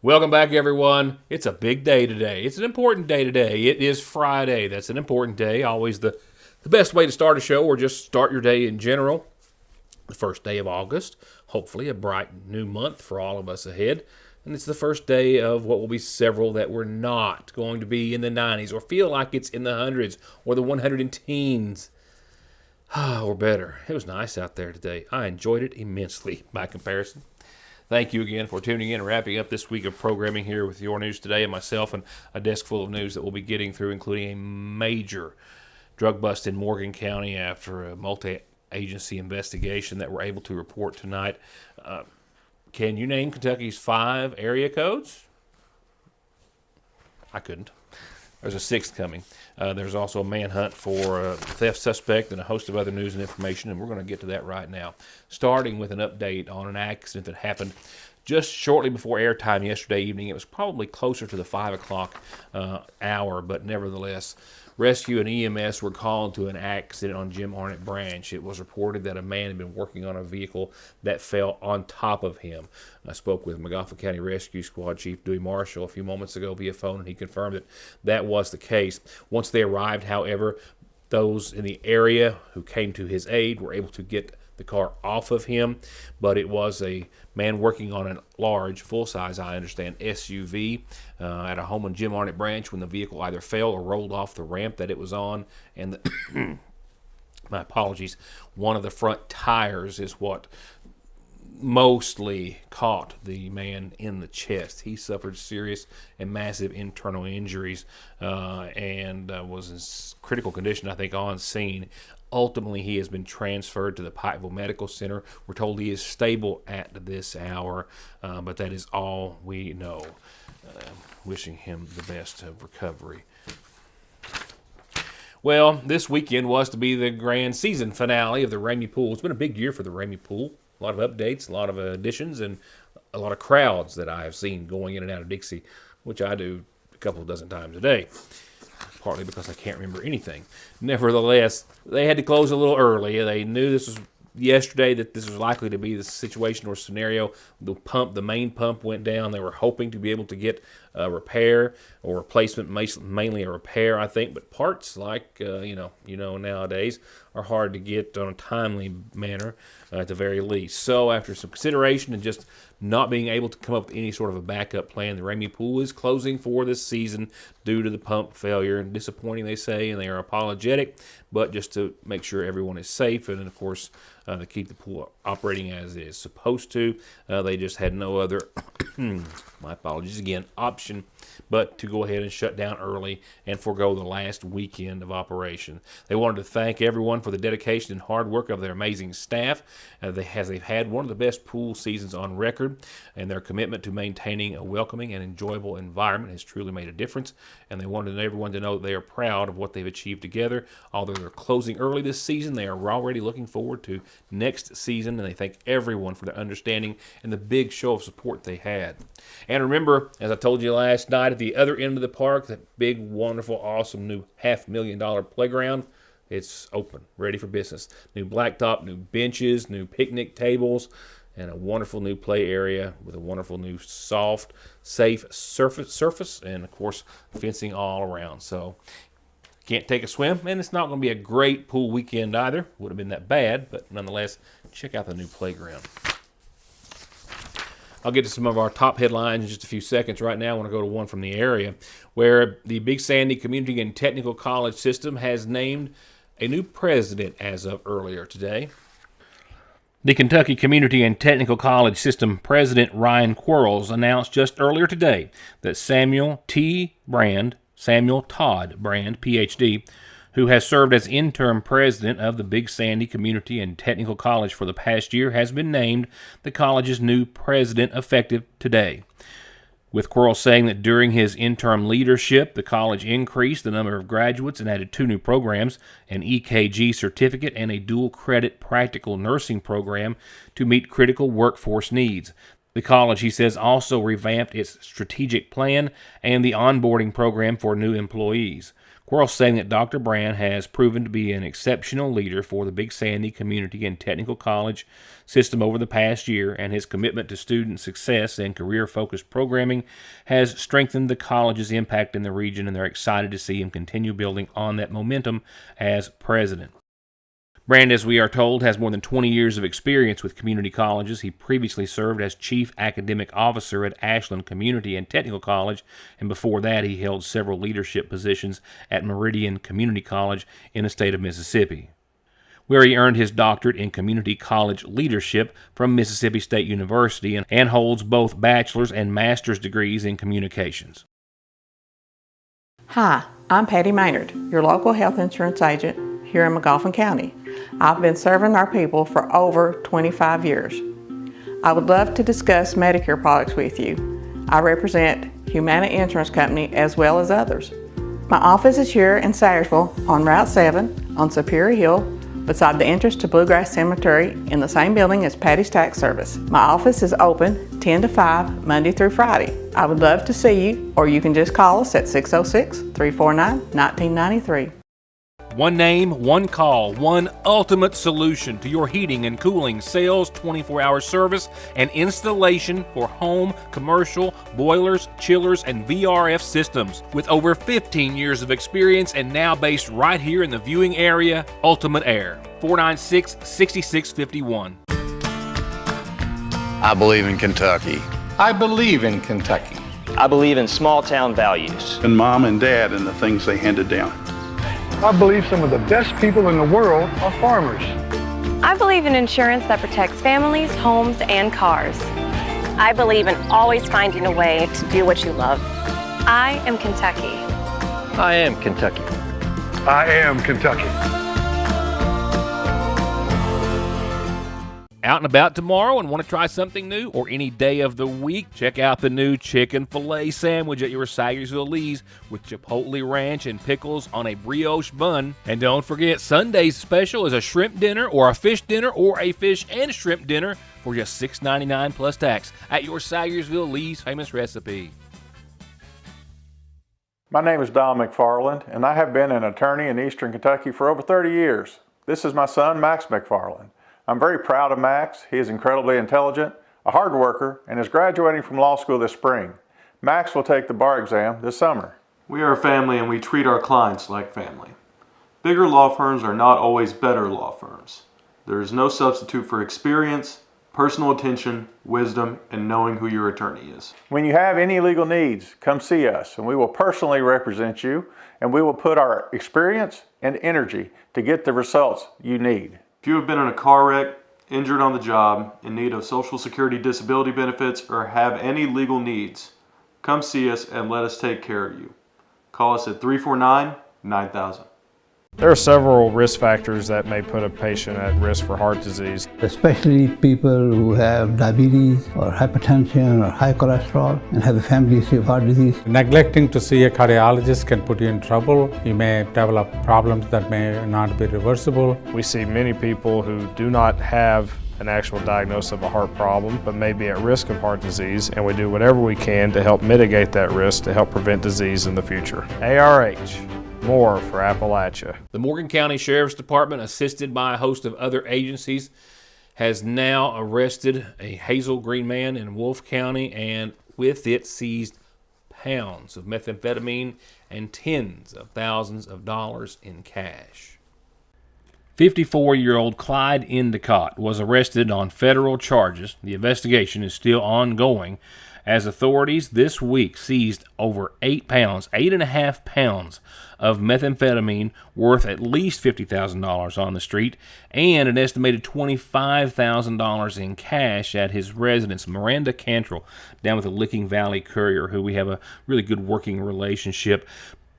Welcome back, everyone. It's a big day today. It's an important day today. It is Friday. That's an important day. Always the best way to start a show or just start your day in general. The first day of August. Hopefully a bright new month for all of us ahead. And it's the first day of what will be several that we're not going to be in the 90s or feel like it's in the hundreds or the 100 and teens. Or better. It was nice out there today. I enjoyed it immensely by comparison. Thank you again for tuning in and wrapping up this week of programming here with Your News Today and myself, and a desk full of news that we'll be getting through, including a major drug bust in Morgan County after a multi-agency investigation that we're able to report tonight. Can you name Kentucky's 5 area codes? I couldn't. There's a 6th coming. There's also a manhunt for a theft suspect and a host of other news and information, and we're going to get to that right now. Starting with an update on an accident that happened just shortly before airtime yesterday evening. It was probably closer to the 5 o'clock hour, but nevertheless, rescue and EMS were called to an accident on Jim Arnett Branch. It was reported that a man had been working on a vehicle that fell on top of him. I spoke with Montgomery County Rescue Squad Chief Dewey Marshall a few moments ago via phone, and he confirmed that that was the case. Once they arrived, however, those in the area who came to his aid were able to get the car off of him, but it was a man working on a large, full-size, I understand, SUV at a home on Jim Arnett Branch when the vehicle either fell or rolled off the ramp that it was on, and my apologies, one of the front tires is what mostly caught the man in the chest. He suffered serious and massive internal injuries and was in critical condition, I think, on scene. Ultimately, he has been transferred to the Pikeville Medical Center. We're told he is stable at this hour, but that is all we know. Wishing him the best of recovery. Well, this weekend was to be the grand season finale of the Ramey Pool. It's been a big year for the Ramey Pool. A lot of updates, a lot of additions, and a lot of crowds that I have seen going in and out of Dixie, which I do a couple of dozen times a day. Partly because I can't remember anything. Nevertheless, they had to close a little early. They knew this was yesterday that this was likely to be the situation or scenario. The main pump went down. They were hoping to be able to get a repair or replacement, mainly a repair, I think. But parts, like nowadays, are hard to get on a timely manner at the very least. So after some consideration and just not being able to come up with any sort of a backup plan, the Ramey Pool is closing for this season due to the pump failure. And disappointing, they say, and they are apologetic, but just to make sure everyone is safe and, of course, to keep the pool operating as it is supposed to. They just had no other, my apologies again, option but to go ahead and shut down early and forego the last weekend of operation. They wanted to thank everyone for the dedication and hard work of their amazing staff, as they've had one of the best pool seasons on record, and their commitment to maintaining a welcoming and enjoyable environment has truly made a difference, and they wanted everyone to know that they are proud of what they've achieved together. Although they're closing early this season, they are already looking forward to next season, and they thank everyone for their understanding and the big show of support they had. And remember, as I told you last night, at the other end of the park, that big, wonderful, awesome new $500,000 playground, it's open, ready for business. New blacktop, new benches, new picnic tables, and a wonderful new play area with a wonderful new soft, safe surface, and of course, fencing all around. So can't take a swim, and it's not going to be a great pool weekend either. Would have been that bad, but nonetheless, check out the new playground. I'll get to some of our top headlines in just a few seconds. Right now, I want to go to one from the area where the Big Sandy Community and Technical College System has named a new president as of earlier today. The Kentucky Community and Technical College System President Ryan Quarles announced just earlier today that Samuel Todd Brand, Ph.D., who has served as interim president of the Big Sandy Community and Technical College for the past year, has been named the college's new president effective today. With Quarles saying that during his interim leadership, the college increased the number of graduates and added 2 new programs, an EKG certificate and a dual-credit practical nursing program to meet critical workforce needs. The college, he says, also revamped its strategic plan and the onboarding program for new employees. Quarles saying that Dr. Brand has proven to be an exceptional leader for the Big Sandy Community and Technical College system over the past year, and his commitment to student success and career-focused programming has strengthened the college's impact in the region, and they're excited to see him continue building on that momentum as president. Brand, as we are told, has more than 20 years of experience with community colleges. He previously served as Chief Academic Officer at Ashland Community and Technical College, and before that he held several leadership positions at Meridian Community College in the state of Mississippi, where he earned his doctorate in community college leadership from Mississippi State University and holds both bachelor's and master's degrees in communications. Hi, I'm Patty Maynard, your local health insurance agent here in McGoffin County. I've been serving our people for over 25 years. I would love to discuss Medicare products with you. I represent Humana Insurance Company as well as others. My office is here in Sayersville on Route 7 on Superior Hill, beside the entrance to Bluegrass Cemetery, in the same building as Patty's Tax Service. My office is open 10 to 5 Monday through Friday. I would love to see you, or you can just call us at 606-349-1993. One name, one call, one ultimate solution to your heating and cooling, sales, 24-hour service, and installation for home, commercial, boilers, chillers, and VRF systems. With over 15 years of experience and now based right here in the viewing area, Ultimate Air, 496-6651. I believe in Kentucky. I believe in Kentucky. I believe in small town values. And mom and dad and the things they handed down. I believe some of the best people in the world are farmers. I believe in insurance that protects families, homes, and cars. I believe in always finding a way to do what you love. I am Kentucky. I am Kentucky. I am Kentucky. Out and about tomorrow and want to try something new, or any day of the week, check out the new chicken filet sandwich at your Sayersville Lee's with chipotle ranch and pickles on a brioche bun. And don't forget, Sunday's special is a shrimp dinner or a fish dinner or a fish and shrimp dinner for just $6.99 plus tax at your Sayersville Lee's famous recipe. My name is Don McFarland, and I have been an attorney in Eastern Kentucky for over 30 years. This is my son, Max McFarland. I'm very proud of Max. He is incredibly intelligent, a hard worker, and is graduating from law school this spring. Max will take the bar exam this summer. We are a family and we treat our clients like family. Bigger law firms are not always better law firms. There is no substitute for experience, personal attention, wisdom, and knowing who your attorney is. When you have any legal needs, come see us, and we will personally represent you, and we will put our experience and energy to get the results you need. If you have been in a car wreck, injured on the job, in need of Social Security disability benefits, or have any legal needs, come see us and let us take care of you. Call us at 349-9000. There are several risk factors that may put a patient at risk for heart disease. Especially people who have diabetes or hypertension or high cholesterol and have a family history of heart disease. Neglecting to see a cardiologist can put you in trouble. You may develop problems that may not be reversible. We see many people who do not have an actual diagnosis of a heart problem, but may be at risk of heart disease, and we do whatever we can to help mitigate that risk to help prevent disease in the future. ARH. More for Appalachia. The Morgan County Sheriff's Department, assisted by a host of other agencies, has now arrested a Hazel Green man in Wolfe County, and with it seized pounds of methamphetamine and tens of thousands of dollars in cash. 54-year-old Clyde Endicott was arrested on federal charges. The investigation is still ongoing, as authorities this week seized over 8.5 pounds of methamphetamine worth at least $50,000 on the street, and an estimated $25,000 in cash at his residence. Miranda Cantrell, down with the Licking Valley Courier, who we have a really good working relationship,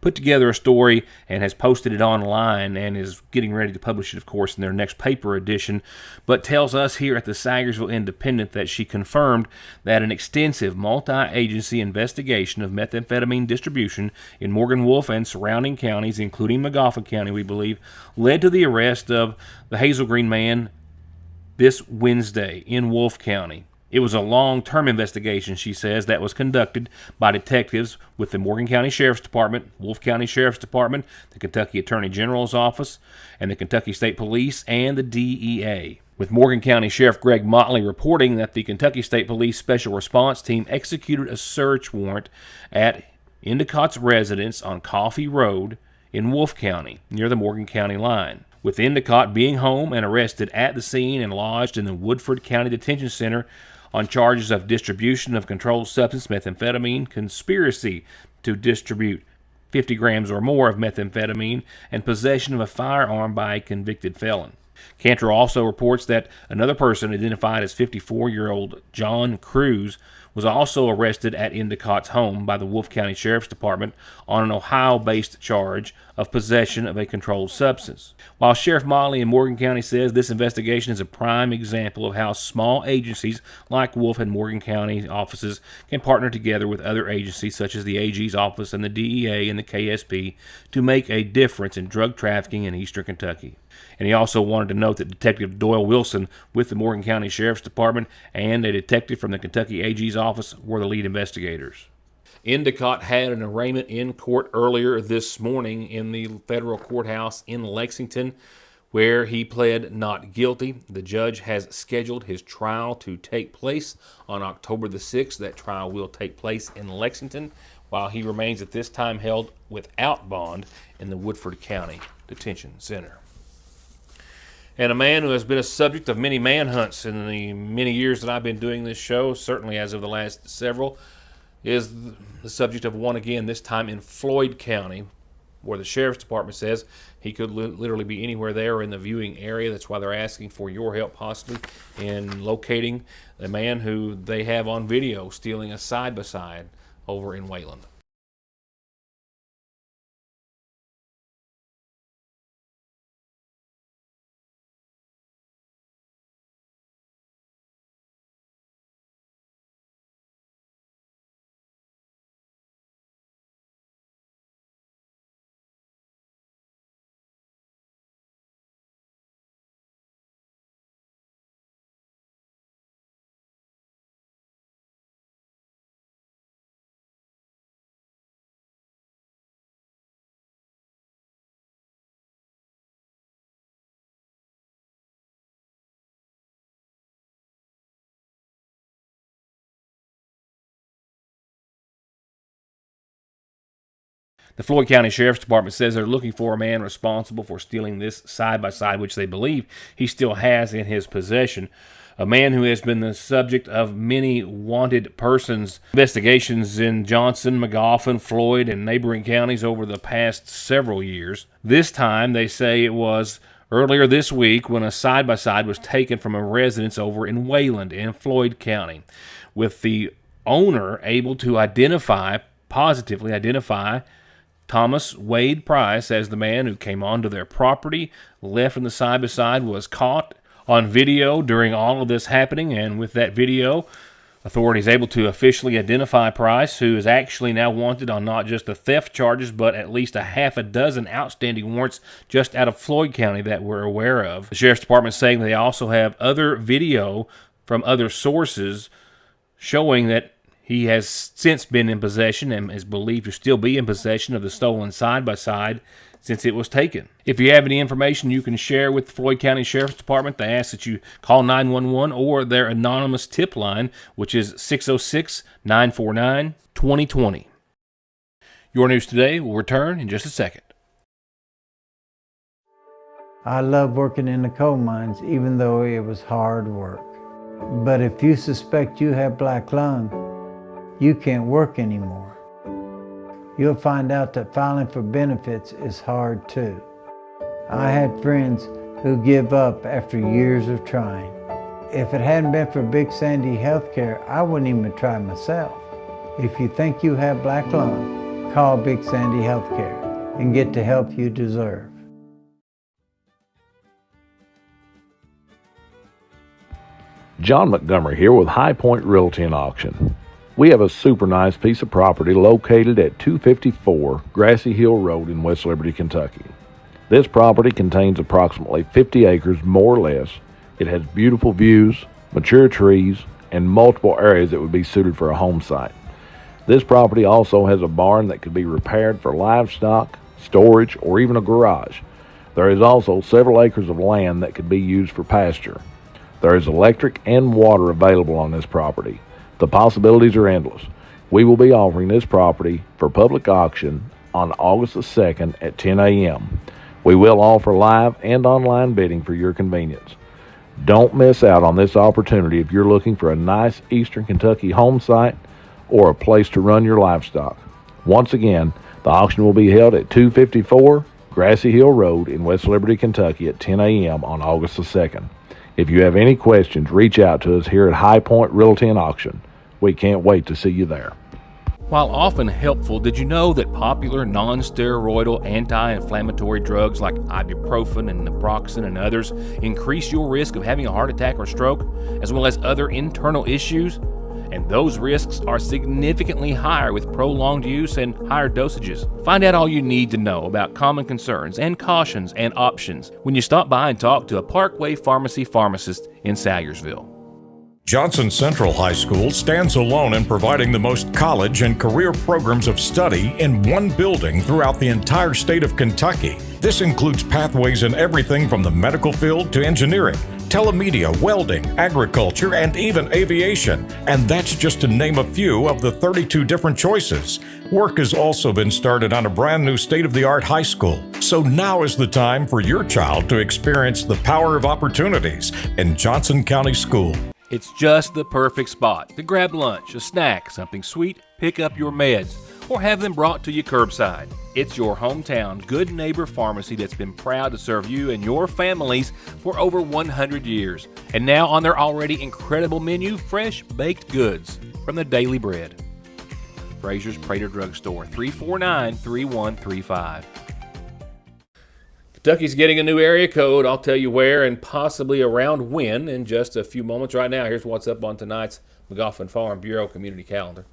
put together a story and has posted it online and is getting ready to publish it, of course, in their next paper edition, but tells us here at the Sayersville Independent that she confirmed that an extensive multi-agency investigation of methamphetamine distribution in Morgan Wolfe and surrounding counties, including McGoffin County, we believe, led to the arrest of the Hazel Green man this Wednesday in Wolfe County. It was a long-term investigation, she says, that was conducted by detectives with the Morgan County Sheriff's Department, Wolfe County Sheriff's Department, the Kentucky Attorney General's Office, and the Kentucky State Police and the DEA. With Morgan County Sheriff Greg Motley reporting that the Kentucky State Police Special Response Team executed a search warrant at Endicott's residence on Coffee Road in Wolfe County, near the Morgan County line, with Endicott being home and arrested at the scene and lodged in the Woodford County Detention Center on charges of distribution of controlled substance methamphetamine, conspiracy to distribute 50 grams or more of methamphetamine, and possession of a firearm by a convicted felon. Cantor also reports that another person identified as 54-year-old John Cruz was also arrested at Endicott's home by the Wolfe County Sheriff's Department on an Ohio-based charge of possession of a controlled substance. While Sheriff Motley in Morgan County says this investigation is a prime example of how small agencies like Wolfe and Morgan County offices can partner together with other agencies such as the AG's office and the DEA and the KSP to make a difference in drug trafficking in eastern Kentucky. And he also wanted to note that Detective Doyle Wilson with the Morgan County Sheriff's Department and a detective from the Kentucky AG's office were the lead investigators. Endicott had an arraignment in court earlier this morning in the federal courthouse in Lexington, where he pled not guilty. The judge has scheduled his trial to take place on October the 6th. That trial will take place in Lexington, while he remains at this time held without bond in the Woodford County Detention Center. And a man who has been a subject of many manhunts in the many years that I've been doing this show, certainly as of the last several, is the subject of one again, this time in Floyd County, where the Sheriff's Department says he could literally be anywhere there or in the viewing area. That's why they're asking for your help possibly in locating the man who they have on video stealing a side-by-side over in Wayland. The Floyd County Sheriff's Department says they're looking for a man responsible for stealing this side-by-side, which they believe he still has in his possession. A man who has been the subject of many wanted persons investigations in Johnson, Magoffin, Floyd, and neighboring counties over the past several years. This time, they say it was earlier this week when a side-by-side was taken from a residence over in Wayland in Floyd County, with the owner able to positively identify Thomas Wade Price as the man who came onto their property, left in the side-by-side, was caught on video during all of this happening, and with that video, authorities able to officially identify Price, who is actually now wanted on not just the theft charges, but at least a half a dozen outstanding warrants just out of Floyd County that we're aware of. The Sheriff's Department is saying they also have other video from other sources showing that he has since been in possession and is believed to still be in possession of the stolen side-by-side since it was taken. If you have any information you can share with the Floyd County Sheriff's Department, they ask that you call 911 or their anonymous tip line, which is 606-949-2020. Your News Today will return in just a second. I love working in the coal mines, even though it was hard work. But if you suspect you have black lung, you can't work anymore. You'll find out that filing for benefits is hard too. I had friends who give up after years of trying. If it hadn't been for Big Sandy Healthcare, I wouldn't even try myself. If you think you have black lung, call Big Sandy Healthcare and get the help you deserve. John Montgomery here with High Point Realty and Auction. We have a super nice piece of property located at 254 Grassy Hill Road in West Liberty, Kentucky. This property contains approximately 50 acres, more or less. It has beautiful views, mature trees, and multiple areas that would be suited for a home site. This property also has a barn that could be repaired for livestock, storage, or even a garage. There is also several acres of land that could be used for pasture. There is electric and water available on this property. The possibilities are endless. We will be offering this property for public auction on August the 2nd at 10 a.m. We will offer live and online bidding for your convenience. Don't miss out on this opportunity if you're looking for a nice Eastern Kentucky home site or a place to run your livestock. Once again, the auction will be held at 254 Grassy Hill Road in West Liberty, Kentucky at 10 a.m. on August the 2nd. If you have any questions, reach out to us here at High Point Realty and Auction. We can't wait to see you there. While often helpful, did you know that popular non-steroidal anti-inflammatory drugs like ibuprofen and naproxen and others increase your risk of having a heart attack or stroke, as well as other internal issues? And those risks are significantly higher with prolonged use and higher dosages. Find out all you need to know about common concerns and cautions and options when you stop by and talk to a Parkway Pharmacy pharmacist in Salyersville. Johnson Central High School stands alone in providing the most college and career programs of study in one building throughout the entire state of Kentucky. This includes pathways in everything from the medical field to engineering, telemedia, welding, agriculture, and even aviation. And that's just to name a few of the 32 different choices. Work has also been started on a brand new state-of-the-art high school. So now is the time for your child to experience the power of opportunities in Johnson County School. It's just the perfect spot to grab lunch, a snack, something sweet, pick up your meds, or have them brought to you curbside. It's your hometown Good Neighbor Pharmacy that's been proud to serve you and your families for over 100 years. And now on their already incredible menu, fresh baked goods from the Daily Bread. Frazier's Prater Drug Store, 349-3135. Kentucky's getting a new area code. I'll tell you where and possibly around when in just a few moments. Right now, here's what's up on tonight's McGoffin Farm Bureau community calendar.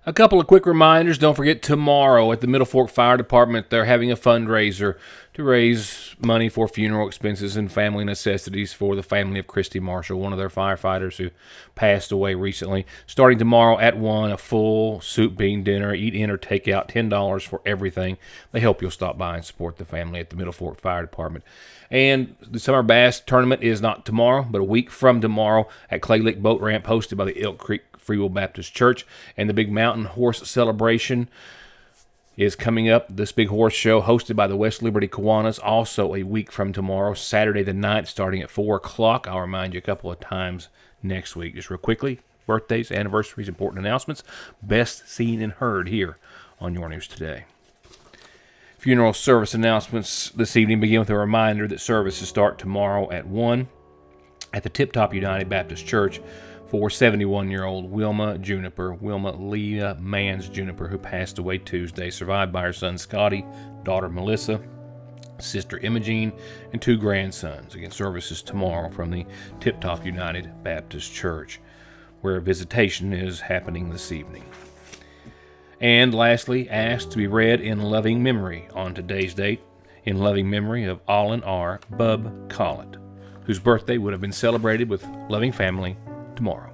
A couple of quick reminders. Don't forget, tomorrow at the Middle Fork Fire Department, they're having a fundraiser to raise money for funeral expenses and family necessities for the family of Christy Marshall, one of their firefighters who passed away recently. Starting tomorrow at 1, a full soup bean dinner, eat in or take out, $10 for everything. They hope you'll stop by and support the family at the Middle Fork Fire Department. And the Summer Bass Tournament is not tomorrow, but a week from tomorrow at Clay Lick Boat Ramp, hosted by the Elk Creek Free Will Baptist Church. And the Big Mountain Horse Celebration is coming up. This big horse show hosted by the West Liberty Kiwanis, also a week from tomorrow, Saturday the 9th, starting at 4 o'clock. I'll remind you a couple of times next week. Just real quickly, birthdays, anniversaries, important announcements, best seen and heard here on Your News Today. Funeral service announcements this evening begin with a reminder that services start tomorrow at 1 at the Tip Top United Baptist Church for 71-year-old Wilma Leah Mans Juniper, who passed away Tuesday, survived by her son Scotty, daughter Melissa, sister Imogene, and 2 grandsons. Again, services tomorrow from the Tip Top United Baptist Church, where a visitation is happening this evening. And lastly, asked to be read in loving memory on today's date, in loving memory of Allen R. Bub Collett, whose birthday would have been celebrated with loving family tomorrow.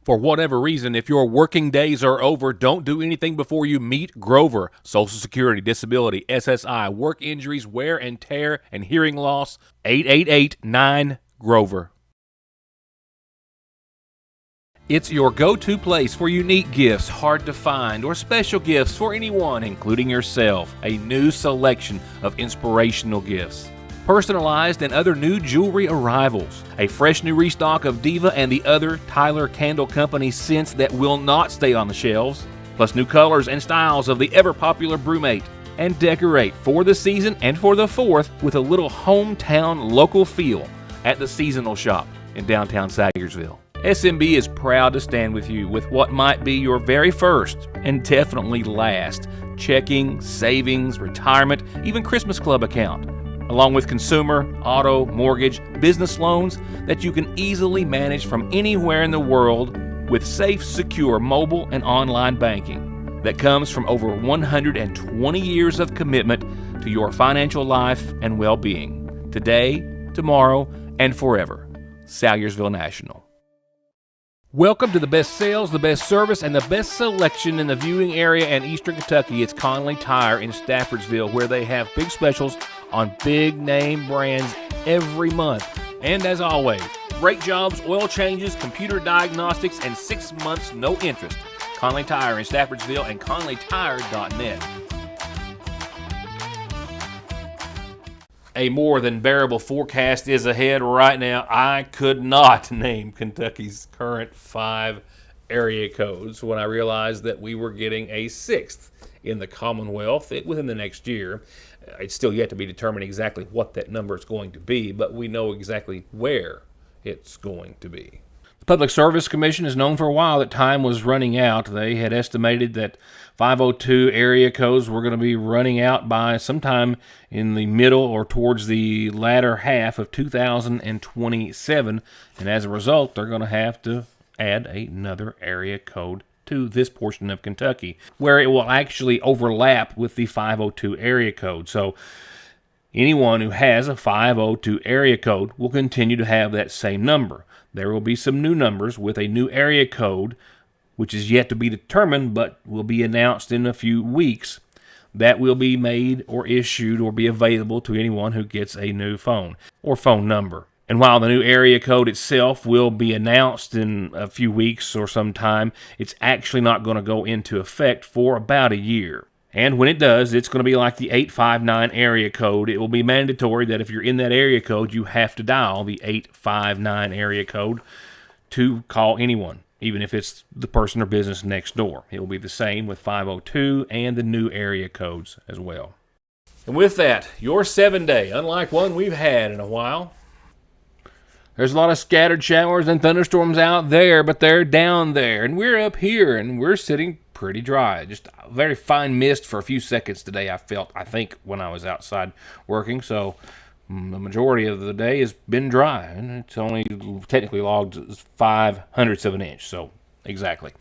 For whatever reason, if your working days are over, don't do anything before you meet Grover. Social Security, disability, SSI, work injuries, wear and tear, and hearing loss. 888-9-GROVER. It's your go-to place for unique gifts, hard to find, or special gifts for anyone, including yourself. A new selection of inspirational gifts. Personalized and other new jewelry arrivals. A fresh new restock of Diva and the other Tyler Candle Company scents that will not stay on the shelves. Plus new colors and styles of the ever-popular Brewmate. And decorate for the season and for the 4th with a little hometown local feel at the Seasonal Shop in downtown Salyersville. SMB is proud to stand with you with what might be your very first and definitely last checking, savings, retirement, even Christmas Club account, along with consumer, auto, mortgage, business loans that you can easily manage from anywhere in the world with safe, secure mobile and online banking. that comes from over 120 years of commitment to your financial life and well-being, today, tomorrow, and forever. Salyersville National. Welcome to the best sales, the best service, and the best selection in the viewing area and Eastern Kentucky. It's Conley Tire in Staffordsville, where they have big specials on big name brands every month. And as always, great jobs, oil changes, computer diagnostics, and 6 months no interest. Conley Tire in Staffordsville and conleytire.net. A more than bearable forecast is ahead right now. I could not name Kentucky's current 5 area codes when I realized that we were getting a 6th in the Commonwealth within the next year. It's still yet to be determined exactly what that number is going to be, but we know exactly where it's going to be. The Public Service Commission has known for a while that time was running out. They had estimated that 502 area codes were going to be running out by sometime in the middle or towards the latter half of 2027. And as a result, they're going to have to add another area code to this portion of Kentucky, where it will actually overlap with the 502 area code. So anyone who has a 502 area code will continue to have that same number. There will be some new numbers with a new area code, which is yet to be determined, but will be announced in a few weeks, that will be made or issued or be available to anyone who gets a new phone or phone number. And while the new area code itself will be announced in a few weeks or some time, it's actually not going to go into effect for about a year. And when it does, it's going to be like the 859 area code. It will be mandatory that if you're in that area code, you have to dial the 859 area code to call anyone, even if it's the person or business next door. It will be the same with 502 and the new area codes as well. And with that, your 7-day, unlike one we've had in a while. There's a lot of scattered showers and thunderstorms out there, but they're down there. And we're up here, and we're sitting pretty dry. Just a very fine mist for a few seconds today, I think, when I was outside working. So the majority of the day has been dry, and it's only technically logged 0.05 of an inch. So exactly.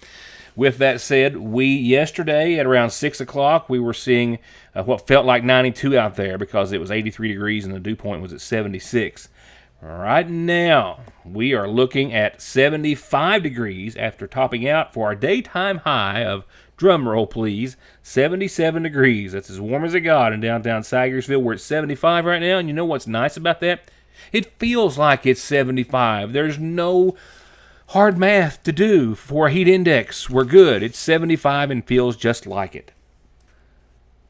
With that said, yesterday at around 6 o'clock, we were seeing what felt like 92 out there because it was 83 degrees and the dew point was at 76. Right now, we are looking at 75 degrees after topping out for our daytime high of, drum roll please, 77 degrees. That's as warm as it got in downtown Salyersville. We're at 75 right now, and you know what's nice about that? It feels like it's 75. There's no hard math to do for a heat index. We're good. It's 75 and feels just like it.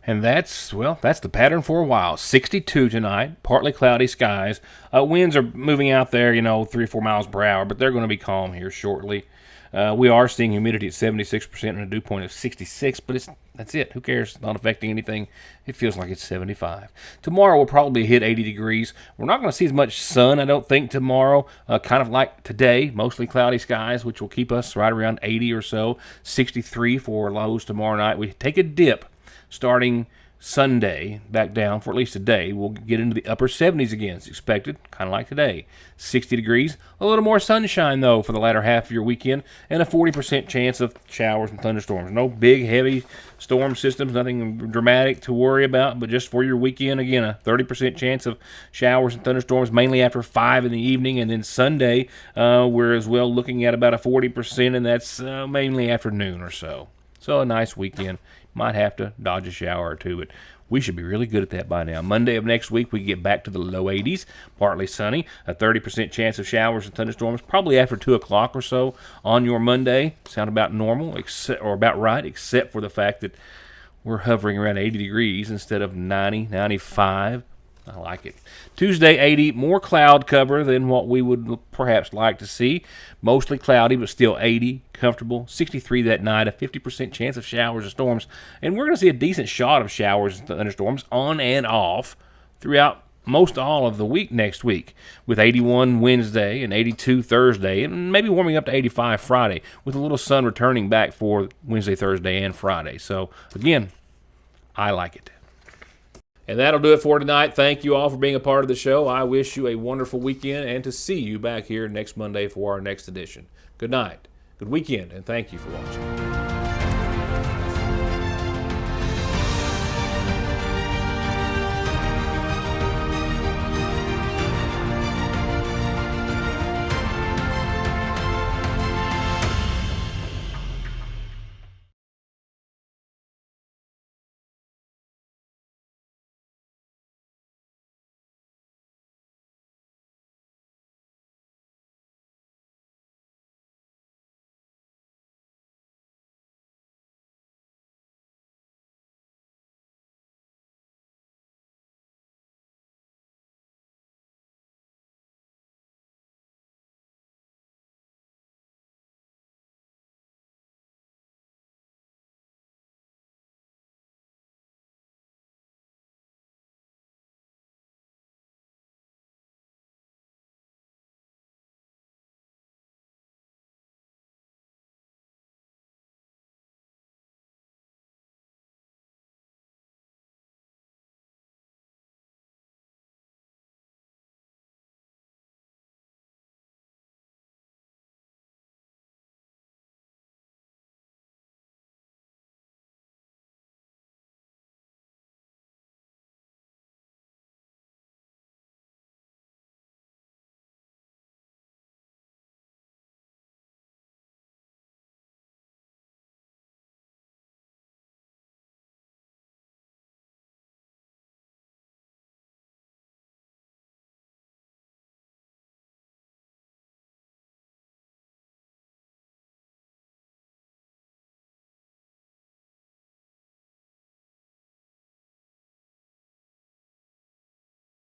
And that's the pattern for a while. 62 tonight, partly cloudy skies. Winds are moving out there, 3 or 4 miles per hour, but they're going to be calm here shortly. We are seeing humidity at 76% and a dew point of 66, but that's it. Who cares? It's not affecting anything. It feels like it's 75. Tomorrow will probably hit 80 degrees. We're not going to see as much sun, I don't think, tomorrow. Kind of like today, mostly cloudy skies, which will keep us right around 80 or so. 63 for lows tomorrow night. We take a dip starting Sunday, back down for at least a day. We'll get into the upper 70s again, as expected, kind of like today. 60 degrees, a little more sunshine, though, for the latter half of your weekend, and a 40% chance of showers and thunderstorms. No big, heavy storm systems, nothing dramatic to worry about, but just for your weekend, again, a 30% chance of showers and thunderstorms, mainly after 5 in the evening, and then Sunday, we're as well looking at about a 40%, and that's mainly after noon or so. So a nice weekend. Might have to dodge a shower or two, but we should be really good at that by now. Monday of next week, we get back to the low 80s, partly sunny, a 30% chance of showers and thunderstorms, probably after 2 o'clock or so on your Monday. Sound about normal, or about right, except for the fact that we're hovering around 80 degrees instead of 90, 95. I like it. Tuesday, 80, more cloud cover than what we would perhaps like to see. Mostly cloudy, but still 80, comfortable. 63 that night, a 50% chance of showers and storms. And we're going to see a decent shot of showers and thunderstorms on and off throughout most all of the week next week, with 81 Wednesday and 82 Thursday, and maybe warming up to 85 Friday, with a little sun returning back for Wednesday, Thursday, and Friday. So, again, I like it. And that'll do it for tonight. Thank you all for being a part of the show. I wish you a wonderful weekend and to see you back here next Monday for our next edition. Good night, good weekend, and thank you for watching.